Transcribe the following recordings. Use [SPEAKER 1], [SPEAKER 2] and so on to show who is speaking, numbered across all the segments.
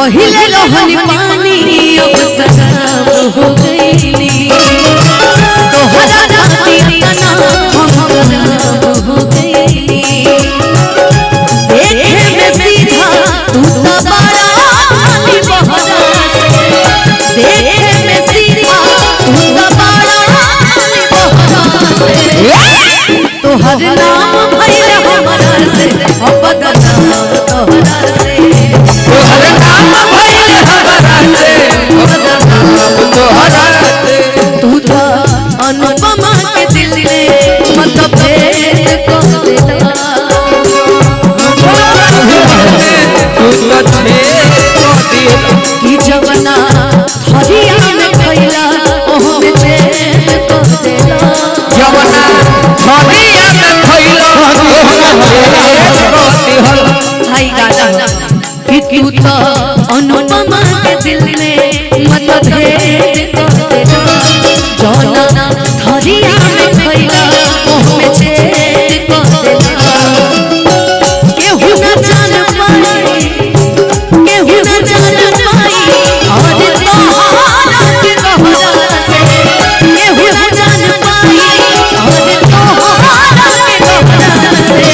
[SPEAKER 1] पहिले रहनी पानी अब शराब हो गईली तोहरा खातिर हम खराब हो गईली देखे में सीधा तू तो बड़ा खाली बहरा देखे में सीधा तू तो बड़ा खाली बहरा तोहर नाम भइल हमरा से अब बदनाम तोहरा से तोहर नाम भइल हमरा से बदनाम तोहरा से तू तो अनुपमा के दिल में मतलब भेद कर देला तू तो छेद कर देला कि जवना हरिया में खइला ओह में छेद कर देला जवना हरिया में खइला ओह में छेद कर देला भाई गाना कि तू तो अनुपमा के दिल में मतलब भेद कर देला जवना हरिया में खइला ओह में छेद कर देला केहू न जान पाई केहू न जान पाई और तोहरा के कहला से केहू न जान पाई और तोहरा के कहला से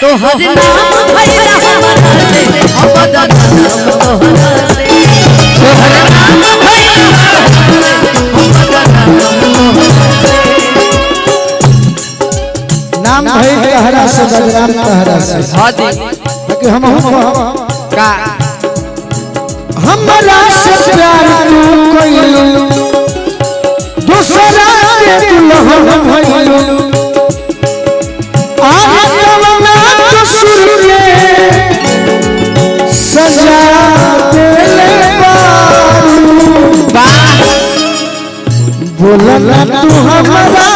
[SPEAKER 1] तोहर नाम भइल हमरा से अब बदनाम तोहरा से तोहर नाम भइल हमरा से अब बदनाम तोहरा से
[SPEAKER 2] नाम भाई कहरा से बदनाम कहरा से
[SPEAKER 3] हां दी
[SPEAKER 2] कि हम
[SPEAKER 3] का
[SPEAKER 2] हमरा से प्यार तू कइलू दूसरा के दुल्हन भइलू आना कसूर के सजा देले बारू बोलना तू हमरा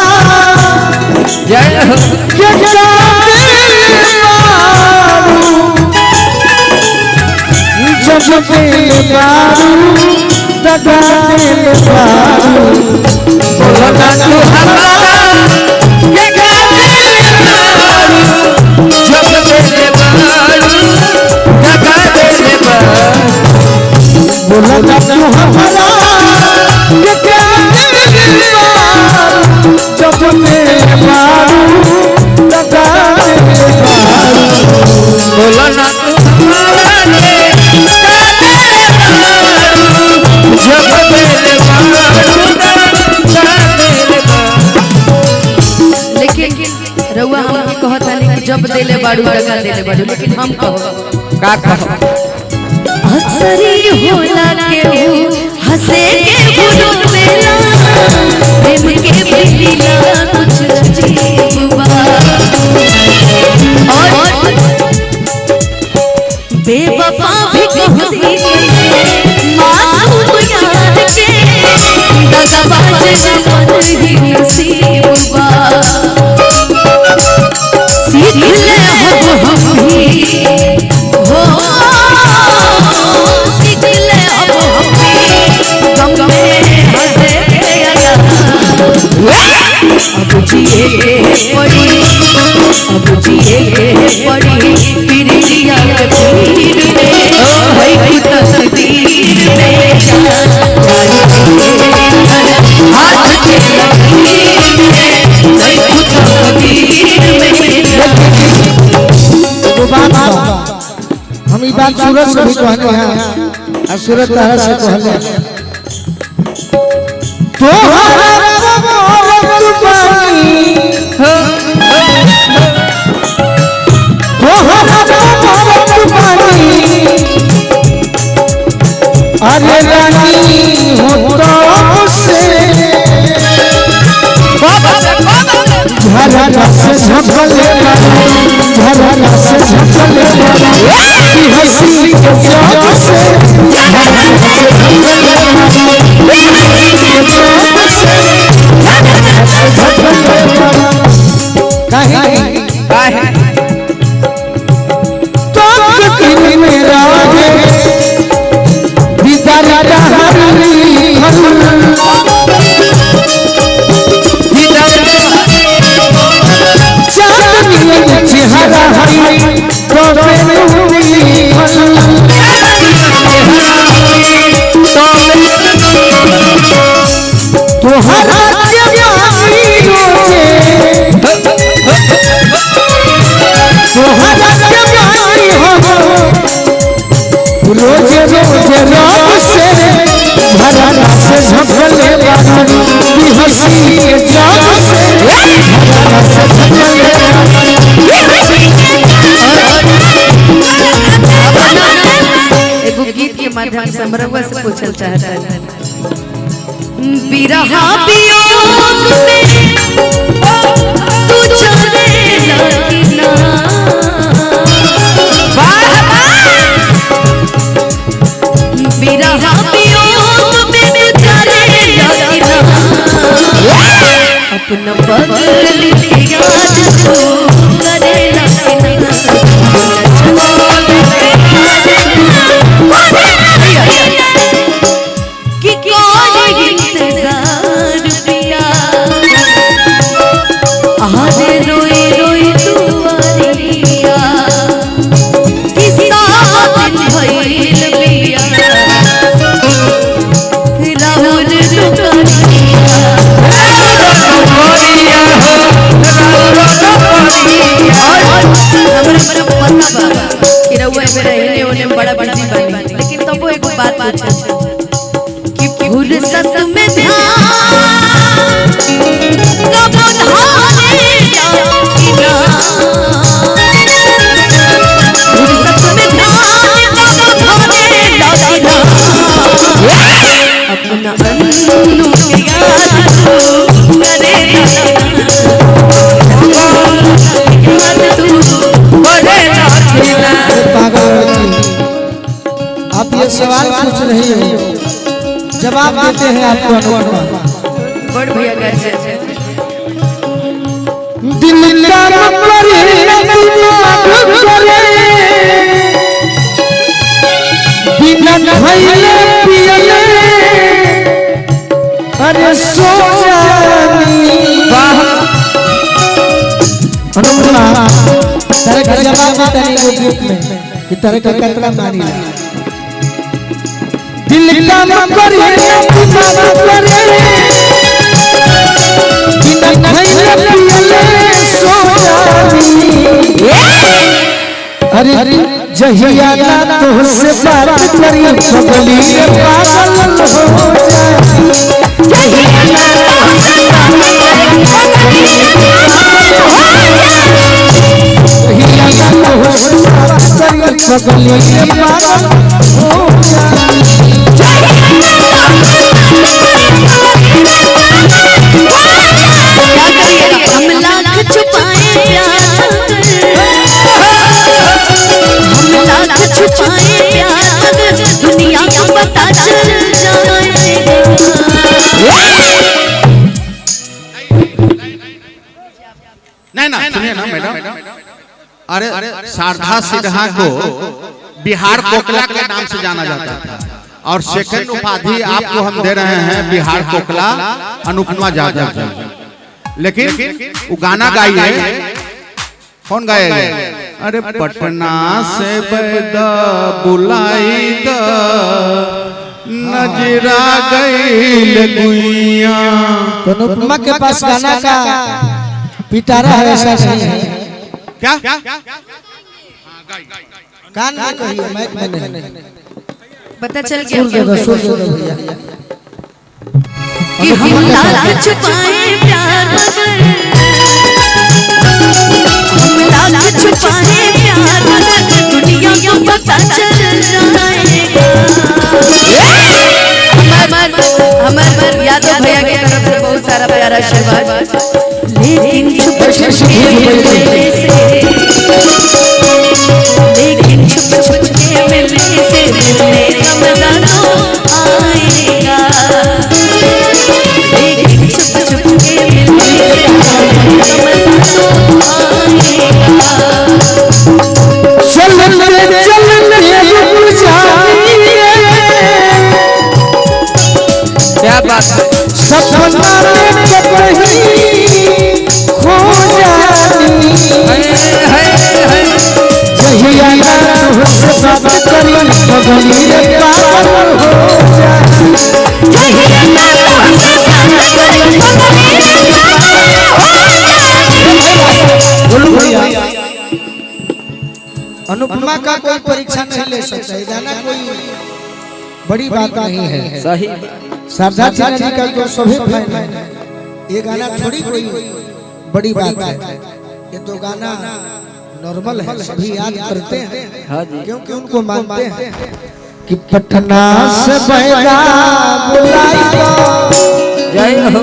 [SPEAKER 3] जय हो
[SPEAKER 2] के जब दिल बारू दगा दिल बारू
[SPEAKER 3] बोलना तू हमरा के जब देले बारू दगा देले बारू
[SPEAKER 2] बोलना तू हमरा के जब दिल बारू दगा दिल बारू
[SPEAKER 3] बोलना तू हमरा
[SPEAKER 1] लेकिन रउआ हमके कहता नहीं कि जब देले बाड़ू दगा देले बाड़ू लेकिन हम कहो
[SPEAKER 3] का कहो
[SPEAKER 1] अक्सरी होला के हंसे के भूलो देला प्रेम के बिना कुछ अजीब बा और बेवफा भी कहती मासूम यार के दगाबाज जवान ही नसीब बा सीख ले अब हम भी हो सीख ले अब हम में हंसे के अदा अब जिए के पड़ी अब जिए के पड़ी पिरिया के पीर में भाई की तस्वीर में हाथ के लकीर में भाई की तस्वीर में
[SPEAKER 2] वो बात हम ई बात सूरज से भी कहने हैं और सूरज तारा से कहले तोहरा कबूल पानी तोहरा कबूल पानी अरे रानी हो तो से झरना से झपले झरना से झपले की हंसी के जोर से झरना से झपले काहे
[SPEAKER 3] काहे
[SPEAKER 2] तो किन मेरा है दीदार कहानी चांदनी चेहरा हरी तो रोज रोज रात से भरला से झपले बानी की हंसी के जान से भरला से झपले
[SPEAKER 1] एगो गीत के माध्यम से हमरवा से पूछल चाहता है बिरहा वियोग में तू चले लगिना बिरहा वियोग में तू चले लगिना अपना बदल के याद तू करे लगिना कि कौन इंतजार पिया आज रोई रोई दुआरिया किसा दिन भइल पिया राहुल बड़ा बिजी बानी लेकिन तब वो एक बात कि फुर्सत में ध्यान कब धारे जागिना फुर्सत में ध्यान कब धारे जागिना अपना अन्नू की याद तू करे
[SPEAKER 2] आप ये सवाल पूछ रही हो जवाब देते हैं आपको अनुपमा
[SPEAKER 1] बड़ भैया कैसे
[SPEAKER 2] दिल का करे दिमाग करे बिना खइले पियले अरे सो जानी अनुपमा तारे का जवाब देता नहीं वो गीत में कि तारे का कतरा मानी दिल का करे दिमाग करे बिना खइले पियले सो जानी अरे जहिया ना तुझसे बात करी पगली के पागल हो जाए जहिया ना तुझसे बात करी पगली के पागल हो
[SPEAKER 1] हम लाख छुपाए प्यार हम लाख छुपाए प्यार दुनिया को पता चल जाएगा
[SPEAKER 4] नहीं ना सुनिए ना मैडम अरे शारदा सिन्हा को बिहार कोकला के नाम से जाना जाता था और सेकंड उपाधि आपको हम दे रहे हैं बिहार कोकला अनुपमा यादव जी लेकिन वो गाना गाई है कौन गाएगा अरे पटना से बैदा बुलाई द नजरा गईल गुइया
[SPEAKER 2] तो अनुपमा के पास गाना का पिटारा है ऐसा नहीं है
[SPEAKER 4] क्या
[SPEAKER 2] कान में कहिए माइक में नहीं
[SPEAKER 1] पता चल गया
[SPEAKER 2] भैया
[SPEAKER 1] कि हम लाख छुपाए प्यार हम लाख छुपाए प्यार दुनिया को पता चल जाएगा हमार यादव भैया की तरफ से बहुत सारा प्यारा आशीर्वाद लेकिन छुप छुप के मिलने से मिलने रमजान आएगा लेकिन छुप छुप के मिलने से
[SPEAKER 3] क्या बात है
[SPEAKER 2] सपना खो जानी जहिया तुझसे बात करी पगली के पागल हो जानी जहिया तुझसे बात करी बोलो भैया अनुपमा का कोई परीक्षा नहीं ले सकता है। गाना कोई बड़ी बात नहीं है।
[SPEAKER 3] सही
[SPEAKER 2] शारदा सिन्हा जी का जो सभी फैन है, ये गाना थोड़ी कोई बड़ी बात है। ये तो गाना नॉर्मल है, सभी याद करते हैं।
[SPEAKER 3] हाँ जी
[SPEAKER 2] क्योंकि उनको मानते हैं कि पटना से बैदा बुलाई दो
[SPEAKER 3] जय हो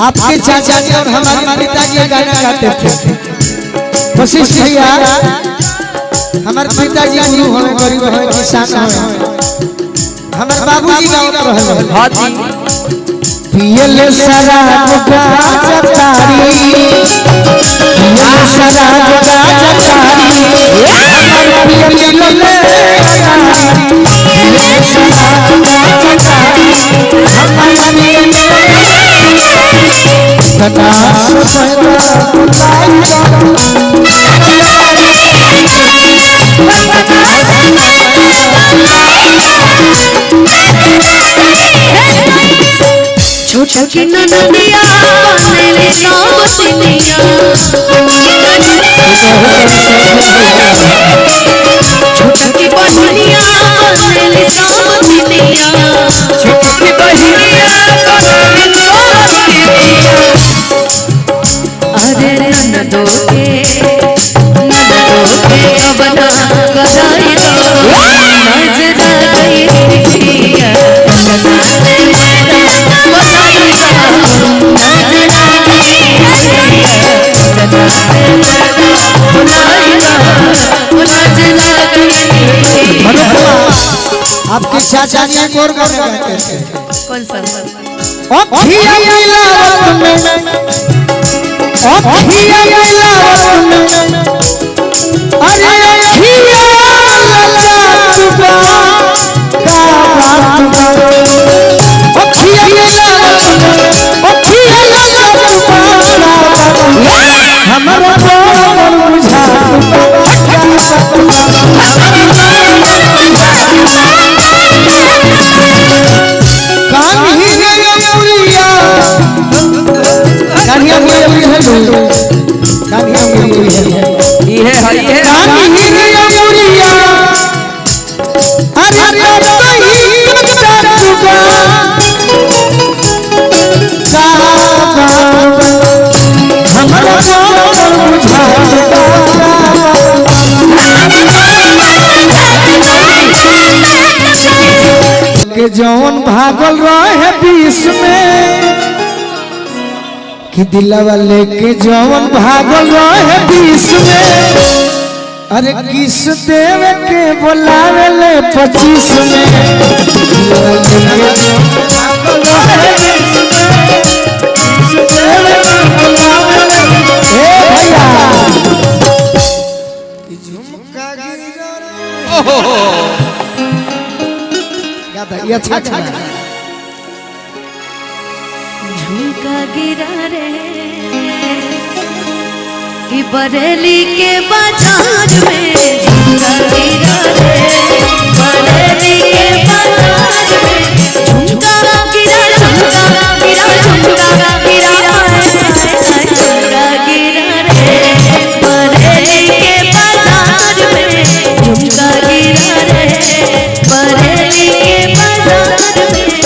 [SPEAKER 2] आपके चाचा जी और हमारे पिताजी गाना गाते थे। वशिष्ठ भैया हमारे पिताजी गुरु हमें गरीब है किसान है, हमारे बाबूजी गावत रहल।
[SPEAKER 3] हाँ जी
[SPEAKER 2] पियल शराब गाजा तारी, पियल शराब गाजा तारी, हमार पियल ले तारी, पियल शराब गाजा तारी, हमार पियल तना सुबह
[SPEAKER 1] छोटा की ननदिया बनेले सावतिनिया, छोटा की बहनिया बनेले सावतिनिया, छोटा की बहनिया बनेले सावतिनिया। अरे ननदो के कबना कराई दो नजरा गई पिया,
[SPEAKER 2] आपके चाचा जी एक और गाना गाते थे।
[SPEAKER 1] कौन सा?
[SPEAKER 2] अखिया मिलावत में, अखिया मिलावत में, अरे अखिया ललाट बा का बात बा। अखिया मिलावत में, अखिया ललाट बा हमरा बोल बुझा कान्हिया मुझे हेलो कान्हिया मुझे
[SPEAKER 3] ये है ये
[SPEAKER 2] कान्हिया मुड़िया अरे तब ही कटुबा हमरा बोल बुझा के जौन भागल रहे बीच में कि दिलवा लेके जौन भागल रहे बीच में, अरे किस देव के बोलावे ले 25 में। दिलवा लेके जौन भागल रहे बीच में, किस देव के बोलावे ले। हे भैया झुमका गिरा गाता ये अच्छा गाना।
[SPEAKER 1] झुमका गिरा रे कि बरेली के बाजार में, झुमका गिरा रे बरेली के बाजार में, झुमका गिरा झुमका गिरा झुमका गिरा झुमका गिरा रे बरेली के बाजार में, झुमका गिरा रे बरेली के बाजार में।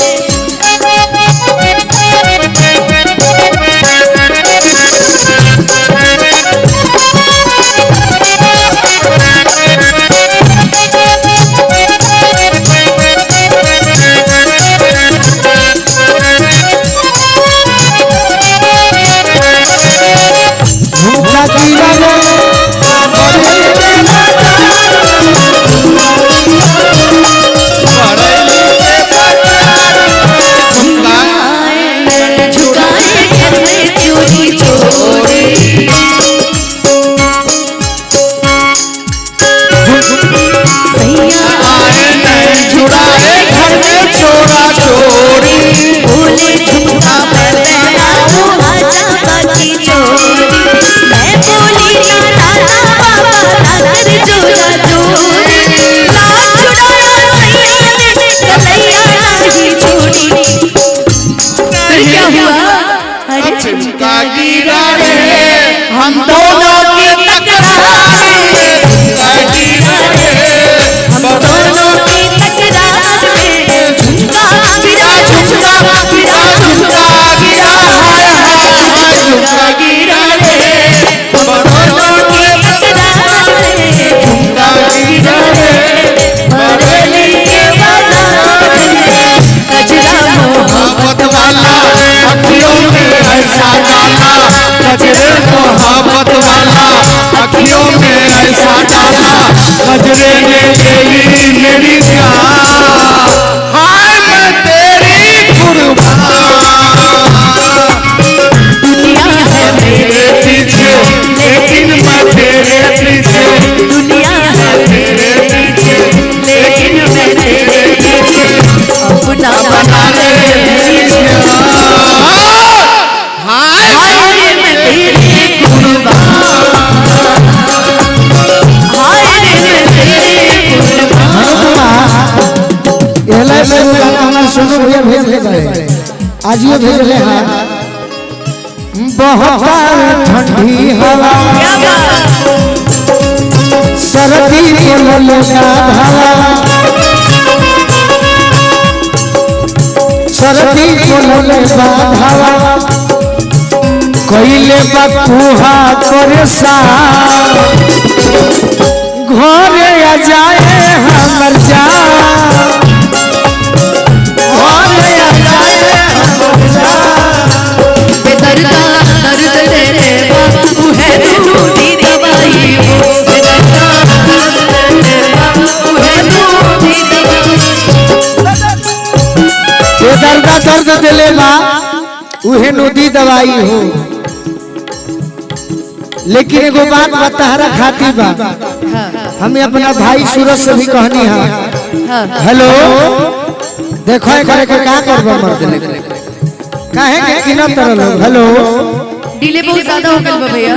[SPEAKER 2] तेरे ने तेरी मेरी जान,
[SPEAKER 4] हाय मैं तेरी कुर्बान।
[SPEAKER 1] दुनिया है मेरे
[SPEAKER 2] पीछे लेकिन मैं तेरे पीछे,
[SPEAKER 1] दुनिया है मेरे पीछे लेकिन मैं तेरे पीछे अपना बना ले मेरी जान।
[SPEAKER 4] हाय
[SPEAKER 1] हाय मैं तेरी कुर्बान, हाय मैं तेरी कुर्बान।
[SPEAKER 2] एला से गाना सुनो भैया भेज ले गए, आज ये भेज ले हैं। बहुत ठंडी हवा सर्दी के ललका धावा, सर्दी को ललका धावा कइले बकुहा परेशान। घरे आ जाए हमर जान, घरे आ जाए हमर जान।
[SPEAKER 1] बेदर्दा दर्द तेरे बाबू है झूठी दवाई हो, बेदर्दा दर्द तेरे बाबू है झूठी दवाई।
[SPEAKER 2] बेदर्दा दर्द दिले बा उहे नदी दवाई हो। लेकिन एगो बात बताहरा खाती बा, हम अपना भाई सूरज से भी कहनी है। हेलो देखो करे के का करबो मर्द ले काहे के किना तरह लोग। हेलो
[SPEAKER 1] डिले बहुत ज्यादा हो गया भैया,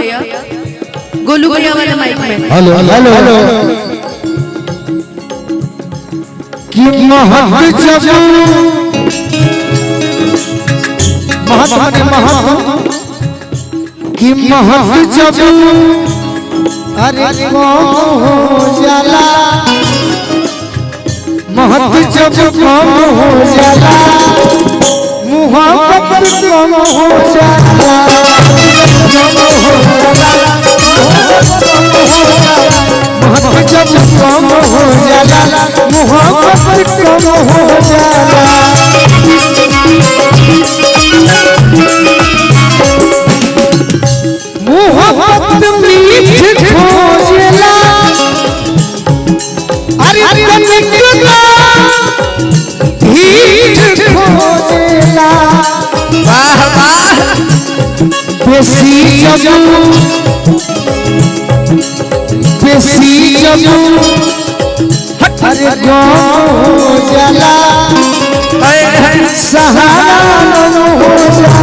[SPEAKER 1] गोलू भैया वाले माइक में।
[SPEAKER 2] हेलो हेलो हेलो कि महत जब महत कि महत जब अरे कम हो जाला, महत जब कम हो जाला, मुहब्बत कम हो जाला, महत जब कम हो जाला, मुहब्बत कम हो जाला। मोहब्बत मीठ खोजला, अरे तनिकला हीठ खोजला।
[SPEAKER 3] वाह वाह
[SPEAKER 2] बेसी जब अरे गम हो जाला, सहारा हो जाला,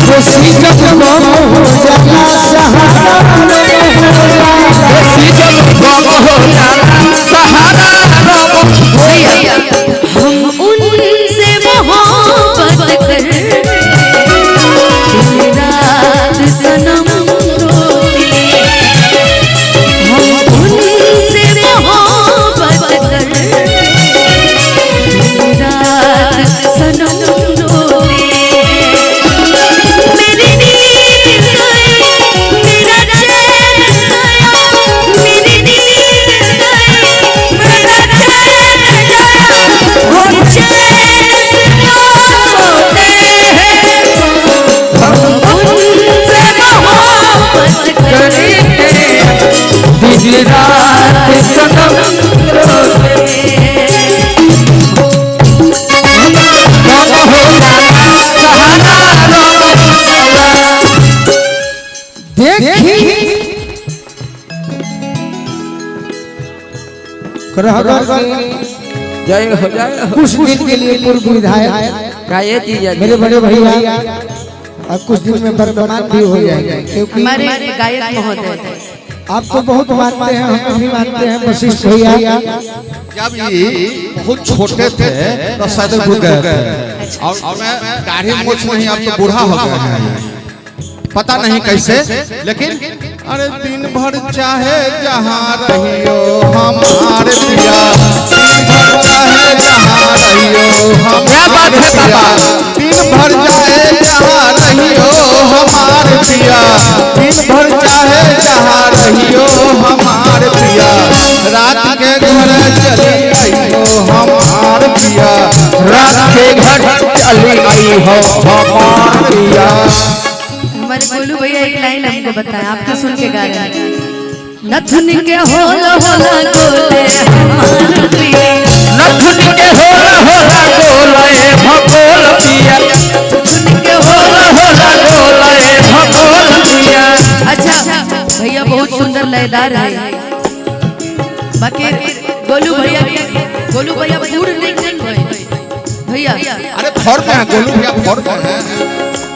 [SPEAKER 2] बेसी जब गम हो जाला, सहारा
[SPEAKER 1] हम उनसे मोहब्बत कर रात सनम रोती, हम उनसे मोहब्बत कर रात सनम रोती। मेरी नींद गई, मेरा चैन गया, मेरी नींद गई, मेरा चैन गया, वो चैन होते हैं। हम उनसे मोहब्बत करें,
[SPEAKER 3] दिन रात सनम रोते
[SPEAKER 2] देखी
[SPEAKER 3] जय हो जय हो।
[SPEAKER 2] कुछ दिन के लिए पूर्व विधायक
[SPEAKER 3] का ये चीज है
[SPEAKER 2] मेरे बड़े भैया अब कुछ दिन में वर्तमान भी हो जाएंगे, क्योंकि
[SPEAKER 1] हमारे गायक महोदय
[SPEAKER 2] आपको बहुत मानते हैं, हम भी मानते हैं वशिष्ठ भैया।
[SPEAKER 4] जब ये बहुत छोटे थे तो सदर हो गए थे, और मैं दाढ़ी मूछ नहीं, अब तो बूढ़ा हो गया है, पता नहीं कैसे। लेकिन अरे दिन भर चाहे जहाँ रहियो हमारे पिया, दिन भर चाहे जहाँ रहियो हमारे पिया, दिन भर चाहे जहाँ रहियो हमारे पिया, दिन भर चाहे जहाँ रहियो हमारे पिया, रात के घर चली आइयो हमारे पिया, रात के घर चली आई हो हमारे पिया।
[SPEAKER 1] हमारे गोलू भैया एक लाइन हमको बताया, आपको सुन के गा रहे हैं। नथुन के होला होला गोले हमार पिया,
[SPEAKER 3] नथुन के होला होला गोले भगोल पिया,
[SPEAKER 1] नथुन के होला
[SPEAKER 3] होला गोले भगोल पिया।
[SPEAKER 1] अच्छा भैया बहुत सुंदर लयदार है, बाकी गोलू भैया बूढ़ नहीं भैया।
[SPEAKER 4] अरे फॉर्म है गोलू भैया, फॉर्म है।